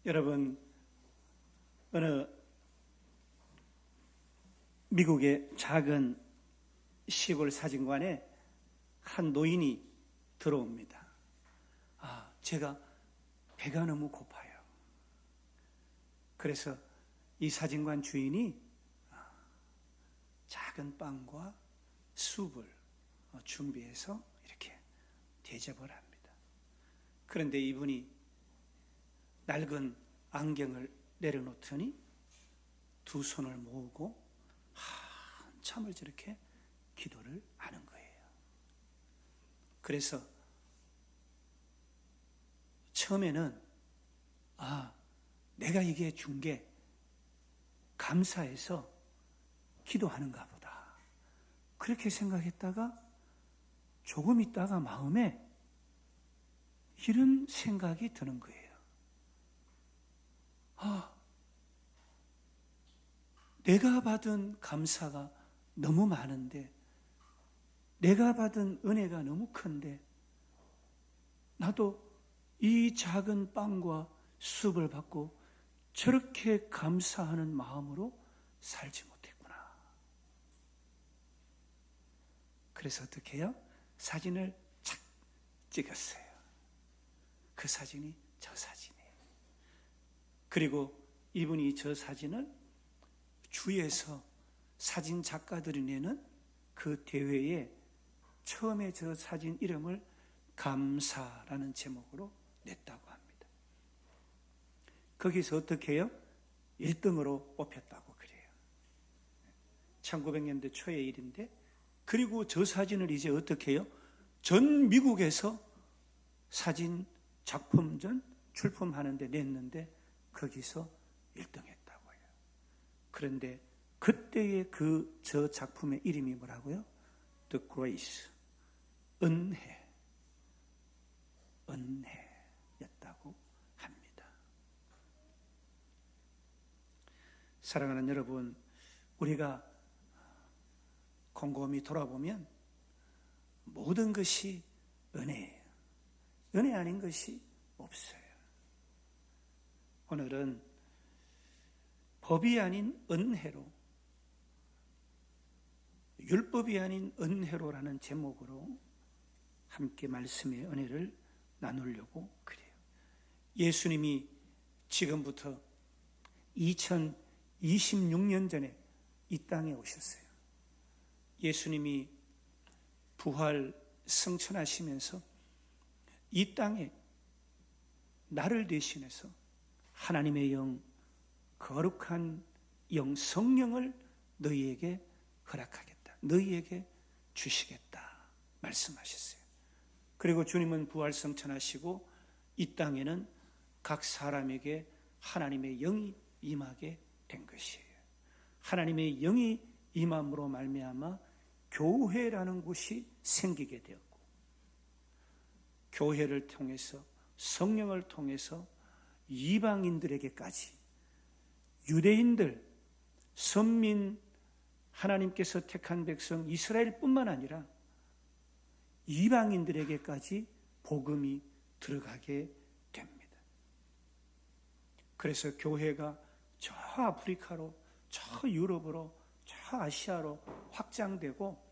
여러분, 어느 미국의 작은 시골 사진관에 한 노인이 들어옵니다. 제가 배가 너무 고파요. 그래서 이 사진관 주인이 작은 빵과 숲을 준비해서 이렇게 대접을 합니다. 그런데 이분이 낡은 안경을 내려놓더니 두 손을 모으고 한참을 저렇게 기도를 하는 거예요. 그래서 처음에는 내가 이게 준 게 감사해서 기도하는가 보다, 그렇게 생각했다가 조금 있다가 마음에 이런 생각이 드는 거예요. 내가 받은 감사가 너무 많은데, 내가 받은 은혜가 너무 큰데, 나도 이 작은 빵과 숲을 받고 저렇게 감사하는 마음으로 살지 못했구나. 그래서 어떻게 해요? 사진을 착 찍었어요. 그 사진이 저 사진이에요. 그리고 이분이 저 사진을 주위에서 사진 작가들이 내는 그 대회에 처음에 저 사진 이름을 감사라는 제목으로 냈다고 합니다. 거기서 어떻게 해요? 1등으로 뽑혔다고 그래요. 1900년대 초의 일인데, 그리고 저 사진을 이제 어떻게 해요? 전 미국에서 사진 작품전 출품하는데 냈는데 거기서 1등했다고 해요. 그런데 그때의 저 작품의 이름이 뭐라고요? The Grace, 은혜였다고 합니다. 사랑하는 여러분, 우리가 곰곰이 돌아보면 모든 것이 은혜예요. 은혜 아닌 것이 없어요. 오늘은 법이 아닌 은혜로, 율법이 아닌 은혜로라는 제목으로 함께 말씀의 은혜를 나누려고 그래요. 예수님이 지금부터 2026년 전에 이 땅에 오셨어요. 예수님이 부활 승천하시면서 이 땅에 나를 대신해서 하나님의 영, 거룩한 영 성령을 너희에게 허락하겠다, 너희에게 주시겠다 말씀하셨어요. 그리고 주님은 부활 승천하시고 이 땅에는 각 사람에게 하나님의 영이 임하게 된 것이에요. 하나님의 영이 임함으로 말미암아 교회라는 곳이 생기게 되었고, 교회를 통해서, 성령을 통해서 이방인들에게까지, 유대인들, 선민, 하나님께서 택한 백성 이스라엘뿐만 아니라 이방인들에게까지 복음이 들어가게 됩니다. 그래서 교회가 저 아프리카로, 저 유럽으로, 저 아시아로 확장되고,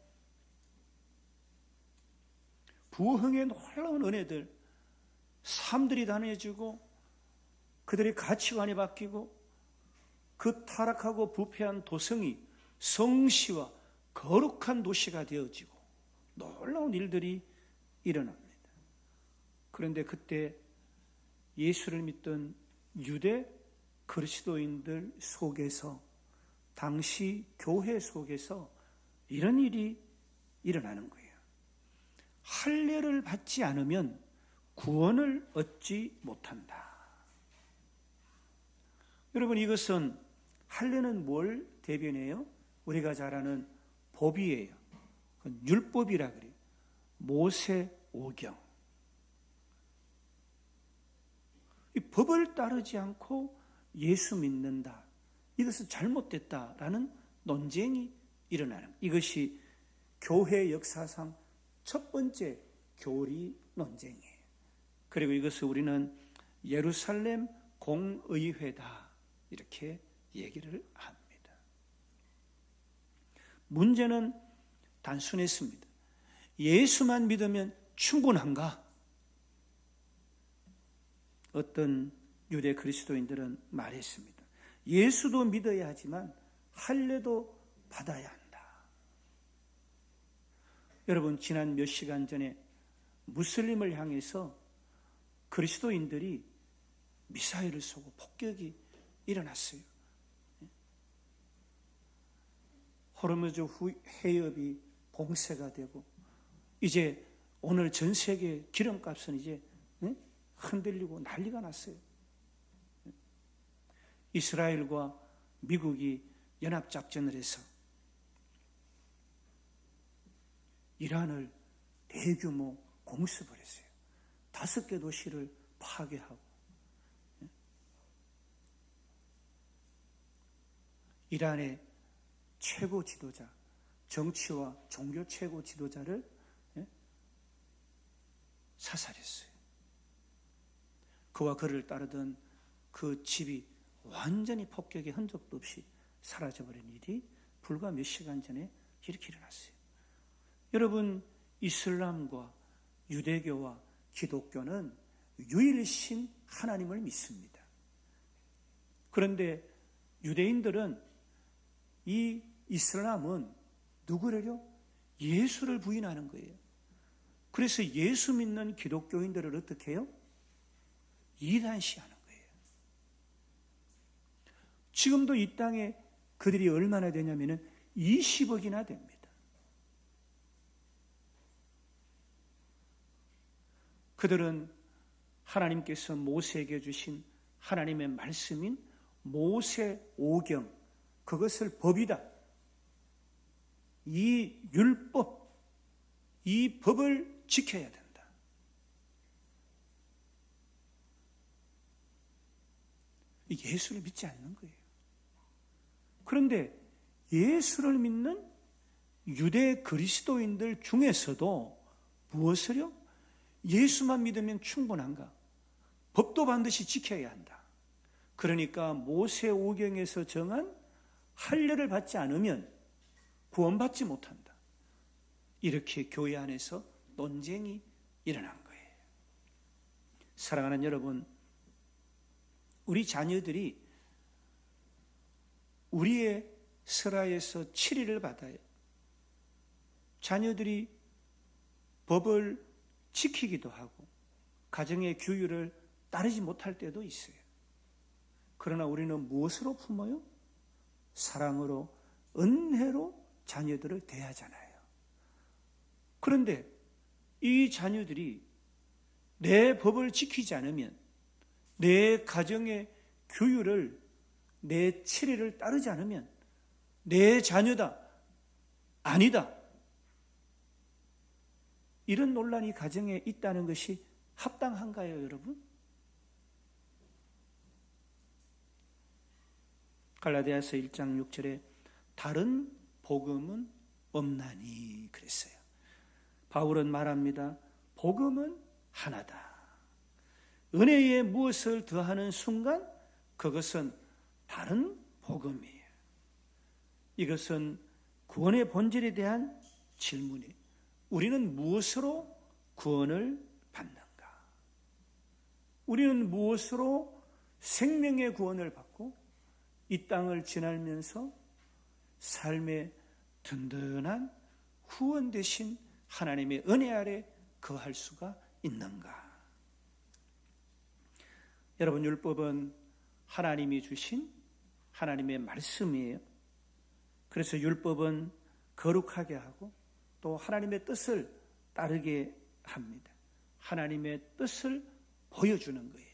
부흥의 놀라운 은혜들, 사람들이 다녀주고 그들의 가치관이 바뀌고 그 타락하고 부패한 도성이 성시와 거룩한 도시가 되어지고 놀라운 일들이 일어납니다. 그런데 그때 예수를 믿던 유대 그리스도인들 속에서, 당시 교회 속에서 이런 일이 일어나는 거예요. 할례를 받지 않으면 구원을 얻지 못한다. 여러분, 이것은, 할례는 뭘 대변해요? 우리가 잘 아는 법이에요. 율법이라 그래요. 모세 오경. 이 법을 따르지 않고 예수 믿는다, 이것은 잘못됐다라는 논쟁이 일어나는, 이것이 교회 역사상 첫 번째 교리 논쟁이에요. 그리고 이것을 우리는 예루살렘 공의회다 이렇게 얘기를 합니다. 문제는 단순했습니다. 예수만 믿으면 충분한가? 어떤 유대 그리스도인들은 말했습니다. 예수도 믿어야 하지만 할례도 받아야 한다. 여러분, 지난 몇 시간 전에 무슬림을 향해서 그리스도인들이 미사일을 쏘고 폭격이 일어났어요. 호르무즈 해협이 봉쇄가 되고 이제 오늘 전 세계 기름값은 이제 흔들리고 난리가 났어요. 이스라엘과 미국이 연합작전을 해서 이란을 대규모 공습을 했어요. 5개 도시를 파괴하고 이란의 최고 지도자, 정치와 종교 최고 지도자를 사살했어요. 그와 그를 따르던 그 집이 완전히 폭격의 흔적도 없이 사라져버린 일이 불과 몇 시간 전에 이렇게 일어났어요. 여러분, 이슬람과 유대교와 기독교는 유일신 하나님을 믿습니다. 그런데 유대인들은 이 이슬람은 누구를요? 예수를 부인하는 거예요. 그래서 예수 믿는 기독교인들을 어떻게 해요? 이단시하는 거예요. 지금도 이 땅에 그들이 얼마나 되냐면 20억이나 됩니다. 그들은 하나님께서 모세에게 주신 하나님의 말씀인 모세오경, 그것을 법이다. 이 율법, 이 법을 지켜야 된다. 예수를 믿지 않는 거예요. 그런데 예수를 믿는 유대 그리스도인들 중에서도 무엇을요? 예수만 믿으면 충분한가? 법도 반드시 지켜야 한다. 그러니까 모세오경에서 정한 할례를 받지 않으면 구원받지 못한다. 이렇게 교회 안에서 논쟁이 일어난 거예요. 사랑하는 여러분, 우리 자녀들이 우리의 설화에서 7일을 받아요. 자녀들이 법을 지키기도 하고 가정의 규율을 따르지 못할 때도 있어요. 그러나 우리는 무엇으로 품어요? 사랑으로, 은혜로 자녀들을 대하잖아요. 그런데 이 자녀들이 내 법을 지키지 않으면, 내 가정의 규율을, 내 치리를 따르지 않으면 내 자녀다, 아니다, 이런 논란이 가정에 있다는 것이 합당한가요, 여러분? 갈라디아서 1장 6절에 다른 복음은 없나니 그랬어요. 바울은 말합니다. 복음은 하나다. 은혜에 무엇을 더하는 순간 그것은 다른 복음이에요. 이것은 구원의 본질에 대한 질문이에요. 우리는 무엇으로 구원을 받는가? 우리는 무엇으로 생명의 구원을 받고 이 땅을 지나면서 삶의 든든한 후원 되신 하나님의 은혜 아래 거할 수가 있는가? 여러분, 율법은 하나님이 주신 하나님의 말씀이에요. 그래서 율법은 거룩하게 하고 또 하나님의 뜻을 따르게 합니다. 하나님의 뜻을 보여주는 거예요.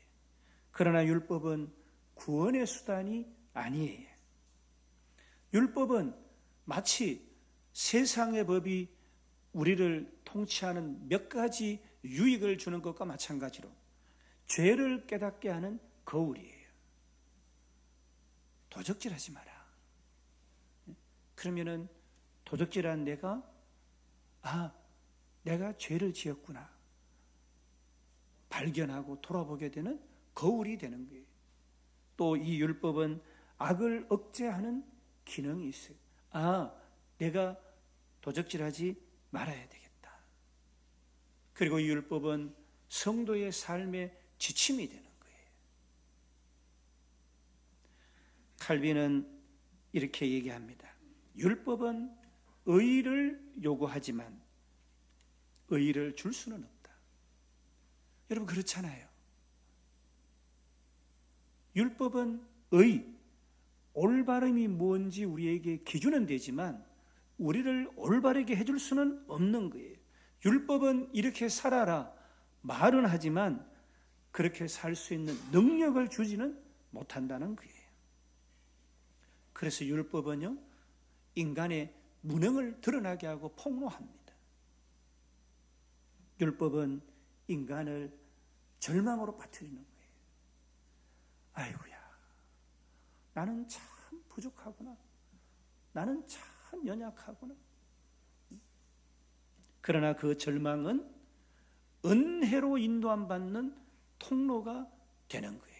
그러나 율법은 구원의 수단이 아니에요. 율법은 마치 세상의 법이 우리를 통치하는 몇 가지 유익을 주는 것과 마찬가지로 죄를 깨닫게 하는 거울이에요. 도적질하지 마라. 그러면은 도적질한 내가 내가 죄를 지었구나 발견하고 돌아보게 되는 거울이 되는 거예요. 또 이 율법은 악을 억제하는 기능이 있어요. 내가 도적질하지 말아야 되겠다. 그리고 이 율법은 성도의 삶의 지침이 되는 거예요. 칼빈은 이렇게 얘기합니다. 율법은 의를 요구하지만 의를 줄 수는 없다. 여러분 그렇잖아요. 율법은 올바름이 뭔지 우리에게 기준은 되지만 우리를 올바르게 해줄 수는 없는 거예요. 율법은 이렇게 살아라 말은 하지만 그렇게 살 수 있는 능력을 주지는 못한다는 거예요. 그래서 율법은요, 인간의 무능을 드러나게 하고 폭로합니다. 율법은 인간을 절망으로 빠뜨리는 거예요. 아이고야, 나는 참 부족하구나. 나는 참 연약하구나. 그러나 그 절망은 은혜로 인도함 받는 통로가 되는 거예요.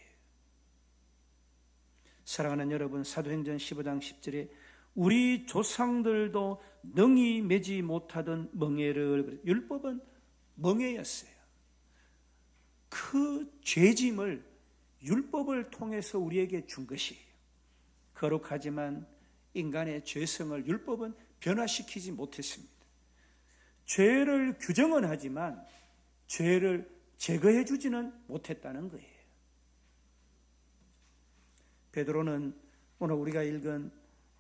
사랑하는 여러분, 사도행전 15장 10절에 우리 조상들도 능히 매지 못하던 멍에를, 율법은 멍에였어요. 그 죄짐을 율법을 통해서 우리에게 준 것이에요. 거룩하지만 인간의 죄성을 율법은 변화시키지 못했습니다. 죄를 규정은 하지만 죄를 제거해 주지는 못했다는 거예요. 베드로는 오늘 우리가 읽은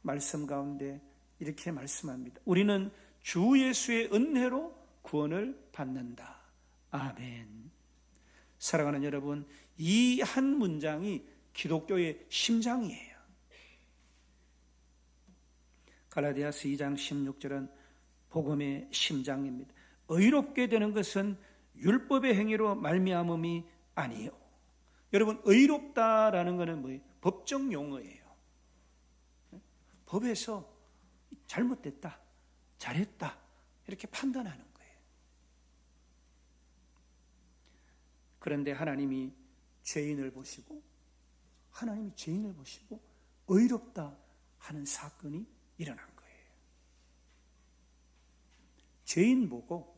말씀 가운데 이렇게 말씀합니다. 우리는 주 예수의 은혜로 구원을 받는다. 아멘. 사랑하는 여러분, 이 한 문장이 기독교의 심장이에요. 갈라디아서 2장 16절은 복음의 심장입니다. 의롭게 되는 것은 율법의 행위로 말미암음이 아니요. 여러분, 의롭다라는 것은 뭐예요? 법정 용어예요. 법에서 잘못됐다, 잘했다 이렇게 판단하는 거예요. 그런데 하나님이 죄인을 보시고 의롭다 하는 사건이 일어난 거예요. 죄인 보고,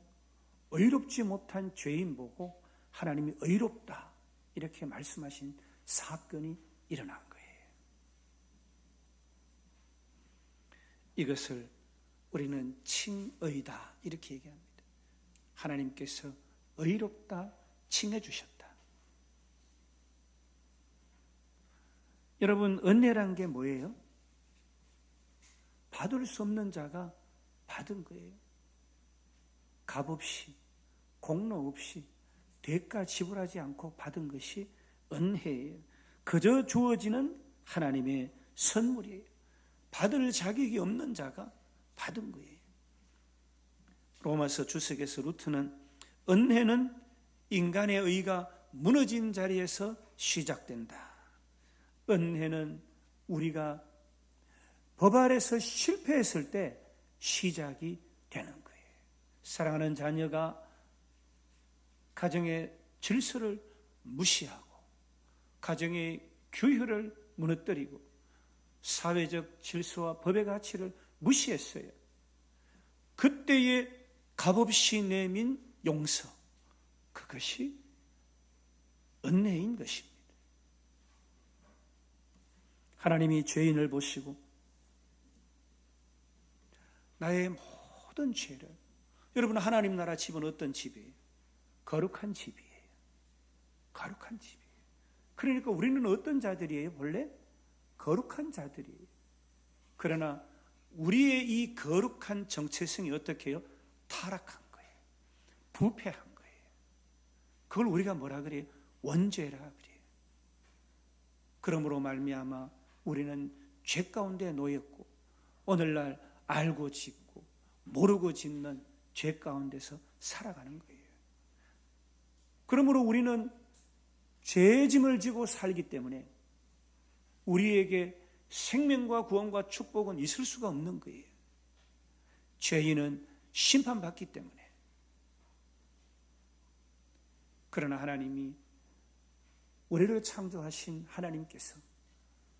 의롭지 못한 죄인 보고 하나님이 의롭다 이렇게 말씀하신 사건이 일어난 거예요. 이것을 우리는 칭의다 이렇게 얘기합니다. 하나님께서 의롭다 칭해 주셨다. 여러분, 은혜란 게 뭐예요? 받을 수 없는 자가 받은 거예요. 값 없이, 공로 없이, 대가 지불하지 않고 받은 것이 은혜예요. 그저 주어지는 하나님의 선물이에요. 받을 자격이 없는 자가 받은 거예요. 로마서 주석에서 루트는 은혜는 인간의 의가 무너진 자리에서 시작된다. 은혜는 우리가 법 아래서 실패했을 때 시작이 되는 거예요. 사랑하는 자녀가 가정의 질서를 무시하고 가정의 규율을 무너뜨리고 사회적 질서와 법의 가치를 무시했어요. 그때에 값없이 내민 용서, 그것이 은혜인 것입니다. 하나님이 죄인을 보시고 나의 모든 죄를, 여러분 하나님 나라 집은 어떤 집이에요? 거룩한 집이에요. 거룩한 집이에요. 그러니까 우리는 어떤 자들이에요? 원래 거룩한 자들이에요. 그러나 우리의 이 거룩한 정체성이 어떻게 해요? 타락한 거예요. 부패한 거예요. 그걸 우리가 뭐라 그래요? 원죄라 그래요. 그러므로 말미암아 우리는 죄 가운데 놓였고 오늘날 알고 짓고 모르고 짓는 죄 가운데서 살아가는 거예요. 그러므로 우리는 죄짐을 지고 살기 때문에 우리에게 생명과 구원과 축복은 있을 수가 없는 거예요. 죄인은 심판받기 때문에. 그러나 하나님이 우리를 창조하신 하나님께서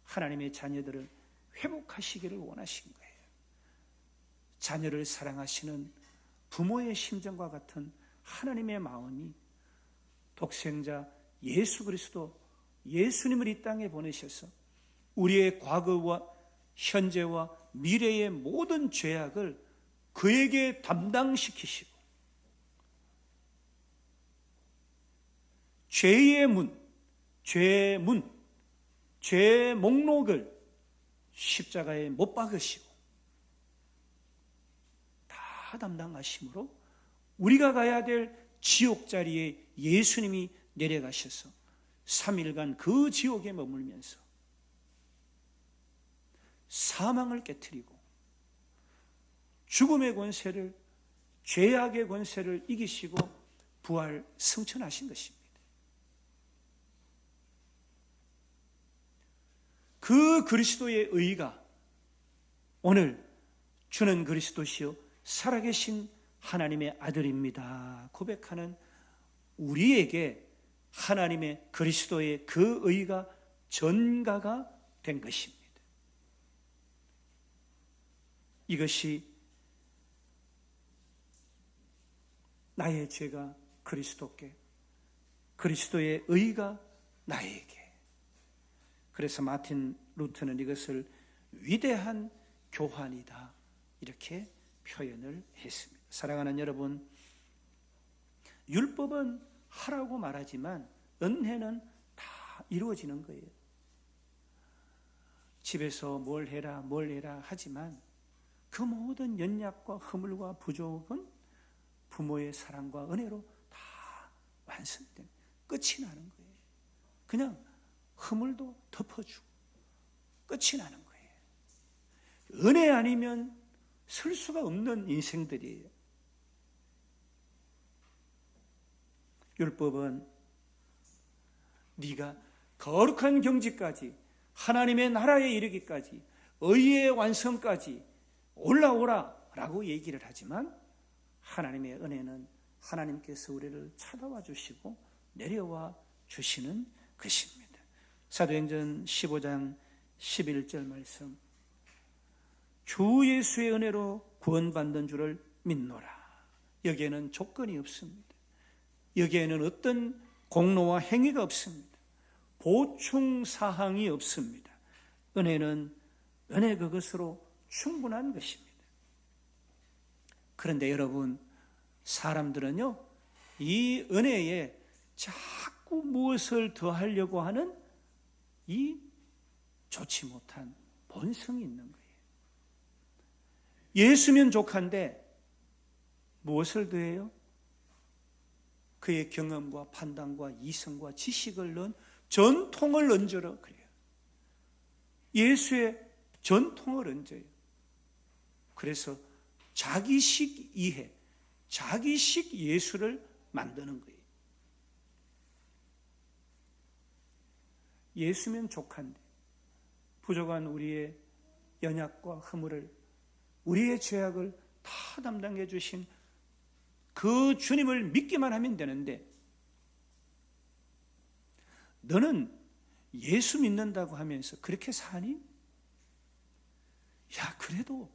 하나님의 자녀들을 회복하시기를 원하신 거예요. 자녀를 사랑하시는 부모의 심정과 같은 하나님의 마음이 독생자 예수 그리스도 예수님을 이 땅에 보내셔서 우리의 과거와 현재와 미래의 모든 죄악을 그에게 담당시키시고 죄의 죄의 죄의 목록을 십자가에 못 박으시고 다 담당하심으로 우리가 가야 될 지옥 자리에 예수님이 내려가셔서 3일간 그 지옥에 머물면서 사망을 깨트리고 죽음의 권세를, 죄악의 권세를 이기시고 부활 승천하신 것입니다. 그 그리스도의 의가 오늘 주는 그리스도시요 살아계신 하나님의 아들입니다 고백하는 우리에게 하나님의 그리스도의 그 의가 전가가 된 것입니다. 이것이 나의 죄가 그리스도께, 그리스도의 의가 나에게. 그래서 마틴 루터는 이것을 위대한 교환이다 이렇게 표현을 했습니다. 사랑하는 여러분, 율법은 하라고 말하지만 은혜는 다 이루어지는 거예요. 집에서 뭘 해라 하지만 그 모든 연약과 허물과 부족은 부모의 사랑과 은혜로 다 완성된, 끝이 나는 거예요. 그냥 허물도 덮어주고 끝이 나는 거예요. 은혜 아니면 설 수가 없는 인생들이에요. 율법은 네가 거룩한 경지까지, 하나님의 나라에 이르기까지, 의의 완성까지 올라오라 라고 얘기를 하지만 하나님의 은혜는 하나님께서 우리를 찾아와 주시고 내려와 주시는 것입니다. 사도행전 15장 11절 말씀, 주 예수의 은혜로 구원받는 줄을 믿노라. 여기에는 조건이 없습니다. 여기에는 어떤 공로와 행위가 없습니다. 보충사항이 없습니다. 은혜는 은혜 그것으로 충분한 것입니다. 그런데 여러분, 사람들은요, 이 은혜에 자꾸 무엇을 더하려고 하는 이 좋지 못한 본성이 있는 거예요. 예수면 족한데 무엇을 더해요? 그의 경험과 판단과 이성과 지식을 넣은 전통을 얹으러 그래요. 예수의 전통을 얹어요. 그래서 자기식 이해, 자기식 예수를 만드는 거예요. 예수면 족한데 부족한 우리의 연약과 허물을, 우리의 죄악을 다 담당해 주신 그 주님을 믿기만 하면 되는데, 너는 예수 믿는다고 하면서 그렇게 사니? 야, 그래도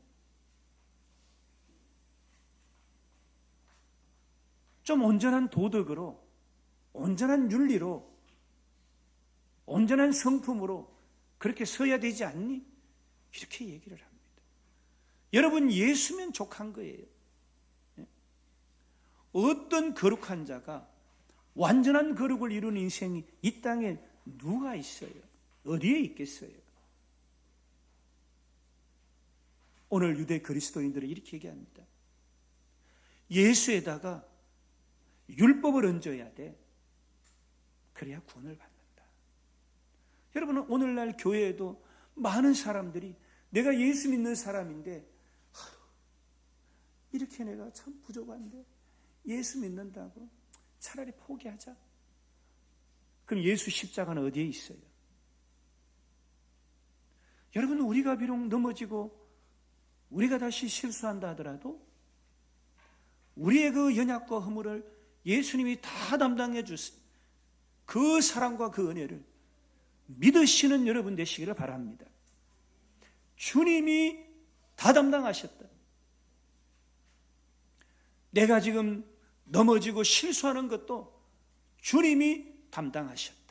좀 온전한 도덕으로, 온전한 윤리로, 온전한 성품으로 그렇게 서야 되지 않니? 이렇게 얘기를 합니다. 여러분, 예수면 족한 거예요. 어떤 거룩한 자가 완전한 거룩을 이룬 인생이 이 땅에 누가 있어요? 어디에 있겠어요? 오늘 유대 그리스도인들은 이렇게 얘기합니다. 예수에다가 율법을 얹어야 돼. 그래야 구원을 받는다. 여러분, 오늘날 교회에도 많은 사람들이 내가 예수 믿는 사람인데 이렇게 내가 참 부족한데 예수 믿는다고 차라리 포기하자. 그럼 예수 십자가는 어디에 있어요? 여러분, 우리가 비록 넘어지고 우리가 다시 실수한다 하더라도 우리의 그 연약과 허물을 예수님이 다 담당해 주세요. 그 사랑과 그 은혜를 믿으시는 여러분 되시기를 바랍니다. 주님이 다 담당하셨다. 내가 지금 넘어지고 실수하는 것도 주님이 담당하셨다.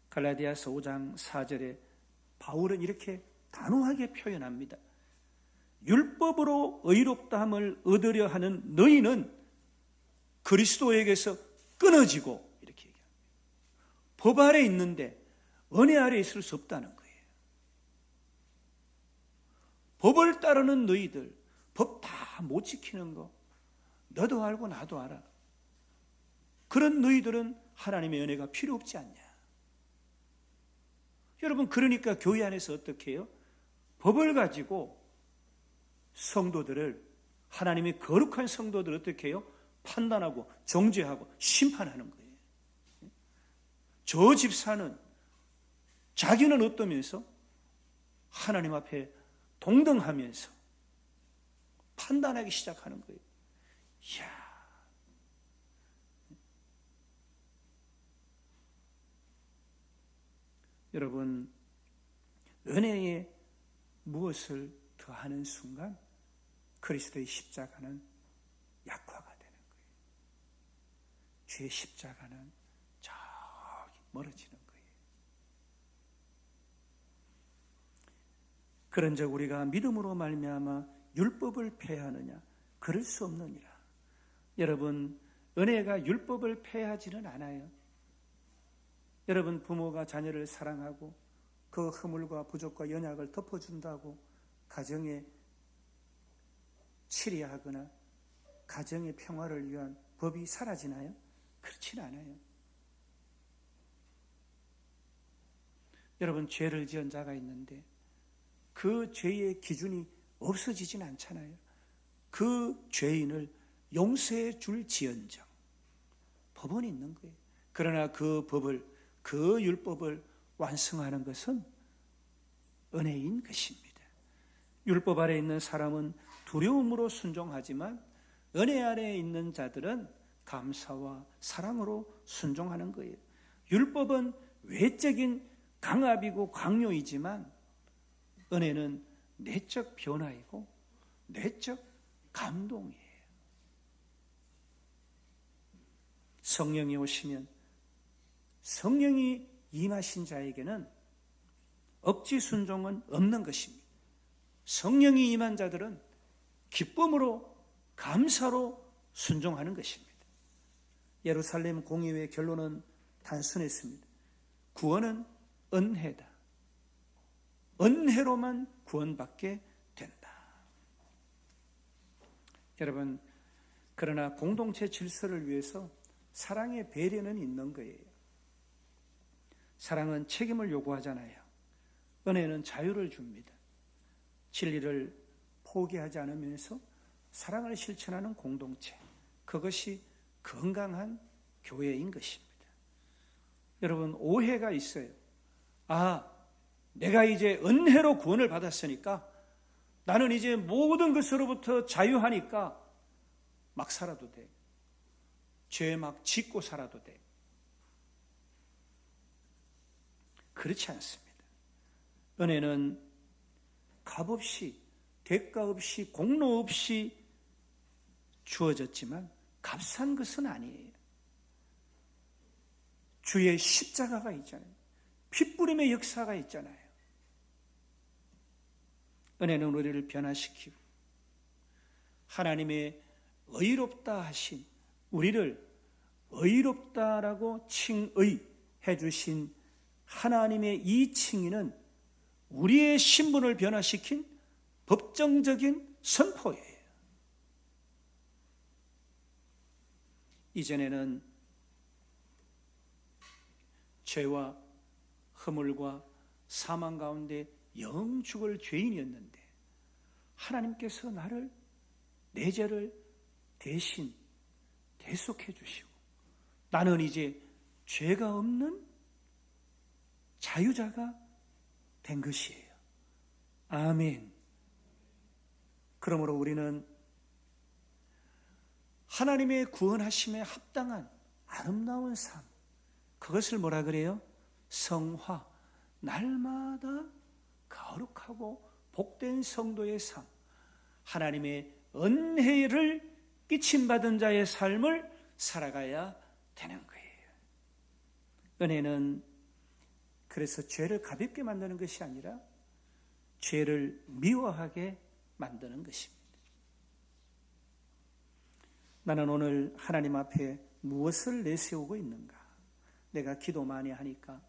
갈라디아서 5장 4절에 바울은 이렇게 단호하게 표현합니다. 율법으로 의롭다함을 얻으려 하는 너희는 그리스도에게서 끊어지고, 이렇게 얘기합니다. 법 아래 있는데 은혜 아래 있을 수 없다는 거예요. 법을 따르는 너희들, 법 다 못 지키는 거 너도 알고 나도 알아. 그런 너희들은 하나님의 은혜가 필요 없지 않냐. 여러분, 그러니까 교회 안에서 어떻게 해요? 법을 가지고 성도들을, 하나님의 거룩한 성도들을 어떻게 해요? 판단하고 정죄하고 심판하는 거예요. 저 집사는 자기는 어떠면서 하나님 앞에 동등하면서 판단하기 시작하는 거예요. 이야. 여러분, 은혜에 무엇을 더하는 순간 그리스도의 십자가는 약화가 되는 거예요. 주의 십자가는 저기 멀어지는 거예요. 그런즉 우리가 믿음으로 말미암아 율법을 폐하느냐? 그럴 수 없느니라. 여러분, 은혜가 율법을 폐하지는 않아요. 여러분, 부모가 자녀를 사랑하고 그 허물과 부족과 연약을 덮어준다고 가정에 치리하거나 가정의 평화를 위한 법이 사라지나요? 그렇진 않아요. 여러분, 죄를 지은 자가 있는데 그 죄의 기준이 없어지진 않잖아요. 그 죄인을 용서해 줄 지연정 법은 있는 거예요. 그러나 그 법을, 그 율법을 완성하는 것은 은혜인 것입니다. 율법 아래 있는 사람은 두려움으로 순종하지만 은혜 아래에 있는 자들은 감사와 사랑으로 순종하는 거예요. 율법은 외적인 강압이고 강요이지만 은혜는 내적 변화이고 내적 감동이에요. 성령이 오시면, 성령이 임하신 자에게는 억지 순종은 없는 것입니다. 성령이 임한 자들은 기쁨으로, 감사로 순종하는 것입니다. 예루살렘 공의회의 결론은 단순했습니다. 구원은 은혜다. 은혜로만 구원받게 된다. 여러분, 그러나 공동체 질서를 위해서 사랑의 배려는 있는 거예요. 사랑은 책임을 요구하잖아요. 은혜는 자유를 줍니다. 진리를 포기하지 않으면서 사랑을 실천하는 공동체, 그것이 건강한 교회인 것입니다. 여러분, 오해가 있어요. 내가 이제 은혜로 구원을 받았으니까 나는 이제 모든 것으로부터 자유하니까 막 살아도 돼. 죄 막 짓고 살아도 돼. 그렇지 않습니다. 은혜는 값 없이, 대가 없이, 공로 없이 주어졌지만 값싼 것은 아니에요. 주의 십자가가 있잖아요. 핏부림의 역사가 있잖아요. 은혜는 우리를 변화시키고 하나님의 의롭다 하신, 우리를 의롭다라고 칭의해 주신 하나님의 이 칭의는 우리의 신분을 변화시킨 법정적인 선포예요. 이전에는 죄와 허물과 사망 가운데 영 죽을 죄인이었는데 하나님께서 나를, 내 죄를 대신 대속해 주시고 나는 이제 죄가 없는 자유자가 된 것이에요. 아멘. 그러므로 우리는 하나님의 구원하심에 합당한 아름다운 삶, 그것을 뭐라 그래요? 성화, 날마다 거룩하고 복된 성도의 삶, 하나님의 은혜를 끼침받은 자의 삶을 살아가야 되는 거예요. 은혜는 그래서 죄를 가볍게 만드는 것이 아니라 죄를 미워하게 만드는 것입니다. 나는 오늘 하나님 앞에 무엇을 내세우고 있는가? 내가 기도 많이 하니까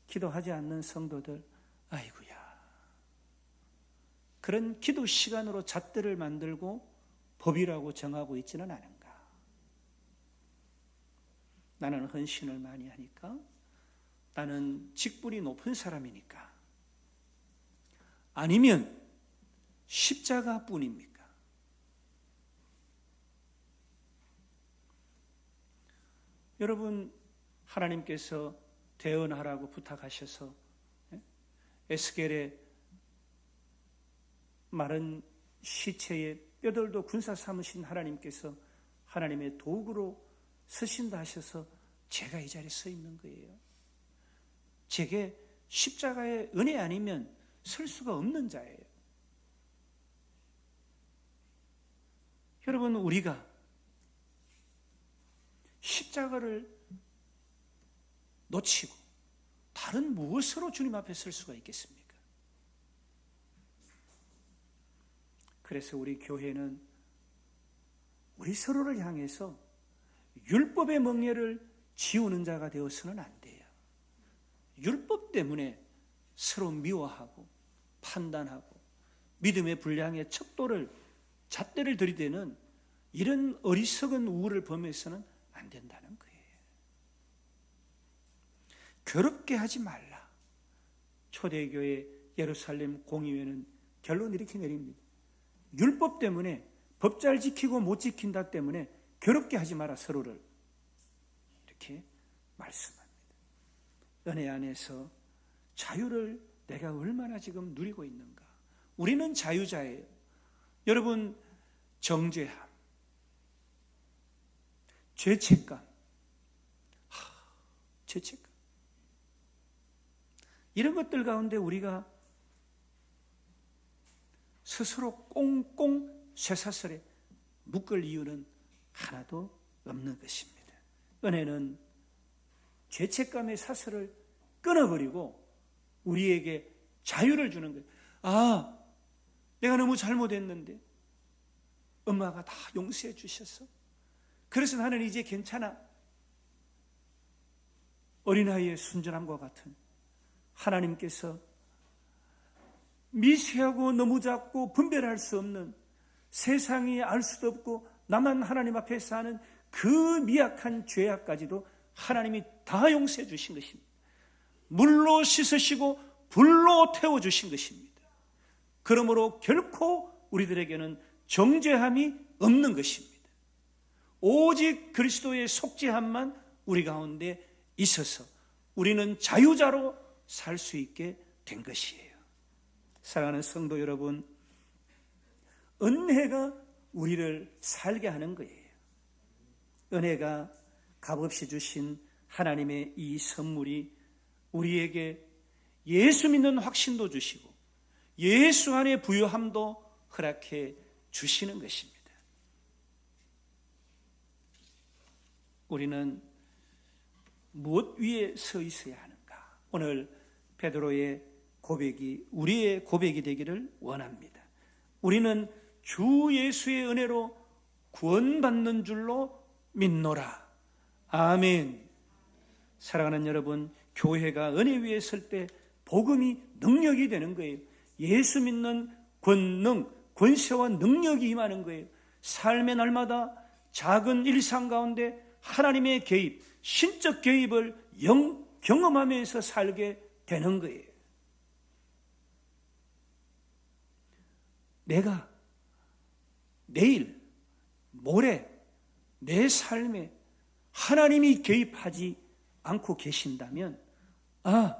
기도하지 않는 성도들, 아이고야, 그런 기도 시간으로 잣대를 만들고 법이라고 정하고 있지는 않은가? 나는 헌신을 많이 하니까, 나는 직분이 높은 사람이니까, 아니면 십자가뿐입니까? 여러분, 하나님께서 대언하라고 부탁하셔서 에스겔의 마른 시체에 뼈들도 군사 삼으신 하나님께서 하나님의 도구로 서신다 하셔서 제가 이 자리에 서 있는 거예요. 제게 십자가의 은혜 아니면 설 수가 없는 자예요. 여러분, 우리가 십자가를 놓치고 다른 무엇으로 주님 앞에 설 수가 있겠습니까? 그래서 우리 교회는 우리 서로를 향해서 율법의 멍에를 지우는 자가 되어서는 안 돼요. 율법 때문에 서로 미워하고 판단하고 믿음의 분량에 척도를 잣대를 들이대는 이런 어리석은 우울을 범해서는 안 된다는 거예요. 괴롭게 하지 말라. 초대교회 예루살렘 공의회는 결론 이렇게 내립니다. 율법 때문에, 법 잘 지키고 못 지킨다 때문에 괴롭게 하지 마라, 서로를. 이렇게 말씀합니다. 은혜 안에서 자유를 내가 얼마나 지금 누리고 있는가. 우리는 자유자예요. 여러분, 정죄함, 죄책감, 죄책감, 이런 것들 가운데 우리가 스스로 꽁꽁 쇠사슬에 묶을 이유는 하나도 없는 것입니다. 은혜는 죄책감의 사슬을 끊어버리고 우리에게 자유를 주는 거예요. 아, 내가 너무 잘못했는데 엄마가 다 용서해 주셨어. 그래서 나는 이제 괜찮아. 어린아이의 순전함과 같은 하나님께서 미세하고 너무 작고 분별할 수 없는, 세상이 알 수도 없고 나만 하나님 앞에 사는 그 미약한 죄악까지도 하나님이 다 용서해 주신 것입니다. 물로 씻으시고 불로 태워주신 것입니다. 그러므로 결코 우리들에게는 정죄함이 없는 것입니다. 오직 그리스도의 속죄함만 우리 가운데 있어서 우리는 자유자로 살 수 있게 된 것이에요. 사랑하는 성도 여러분, 은혜가 우리를 살게 하는 거예요. 은혜가 값없이 주신 하나님의 이 선물이 우리에게 예수 믿는 확신도 주시고 예수 안에 부요함도 허락해 주시는 것입니다. 우리는 무엇 위에 서 있어야 하는가? 오늘 베드로의 고백이 우리의 고백이 되기를 원합니다. 우리는 주 예수의 은혜로 구원받는 줄로 믿노라. 아멘. 사랑하는 여러분, 교회가 은혜 위에 설 때 복음이 능력이 되는 거예요. 예수 믿는 권능, 권세와 능력이 임하는 거예요. 삶의 날마다 작은 일상 가운데 하나님의 개입, 신적 개입을 경험하면서 살게 되는 거예요. 내가 내일, 모레 내 삶에 하나님이 개입하지 않고 계신다면, 아,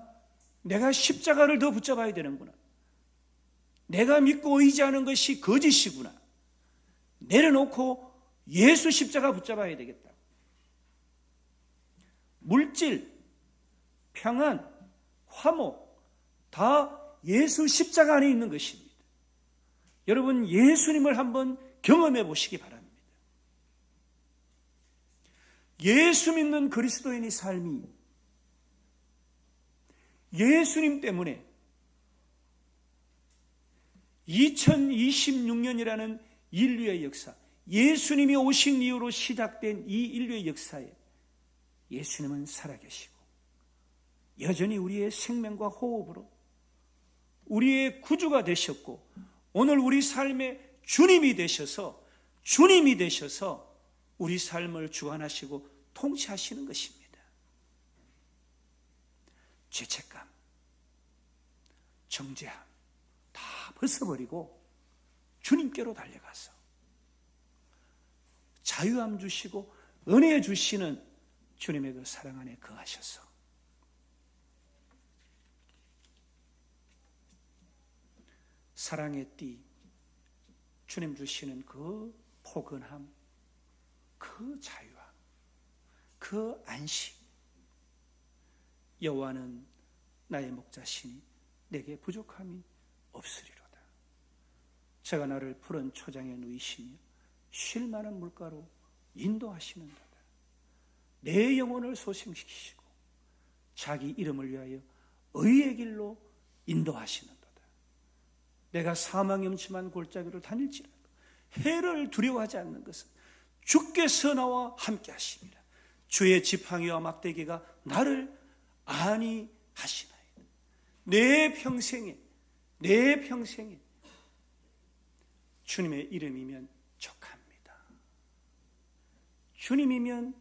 내가 십자가를 더 붙잡아야 되는구나. 내가 믿고 의지하는 것이 거짓이구나. 내려놓고 예수 십자가 붙잡아야 되겠다. 물질, 평안, 화목 다 예수 십자가 안에 있는 것입니다. 여러분, 예수님을 한번 경험해 보시기 바랍니다. 예수 믿는 그리스도인의 삶이 예수님 때문에 2026년이라는 인류의 역사, 예수님이 오신 이후로 시작된 이 인류의 역사에 예수님은 살아계시고 여전히 우리의 생명과 호흡으로 우리의 구주가 되셨고 오늘 우리 삶의 주님이 되셔서 우리 삶을 주관하시고 통치하시는 것입니다. 죄책감, 정죄함 다 벗어버리고 주님께로 달려가서 자유함 주시고 은혜 주시는 주님의 그 사랑 안에 거하셔서 사랑의 띠, 주님 주시는 그 포근함, 그 자유함, 그 안식. 여호와는 나의 목자시니 내게 부족함이 없으리로다. 제가 나를 푸른 초장에 누이시며 쉴 만한 물가로 인도하시는도다. 내 영혼을 소생시키시고 자기 이름을 위하여 의의 길로 인도하시는도다. 내가 사망 염침한 골짜기를 다닐지라도 해를 두려워하지 않는 것은 주께서 나와 함께 하심이라. 주의 지팡이와 막대기가 나를 안위 하시나이다. 내 평생에 주님의 이름이면 족합니다. 주님이면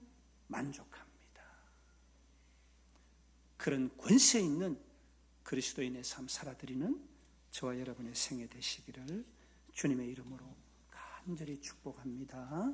만족합니다. 그런 권세 있는 그리스도인의 삶 살아드리는 저와 여러분의 생애 되시기를 주님의 이름으로 간절히 축복합니다.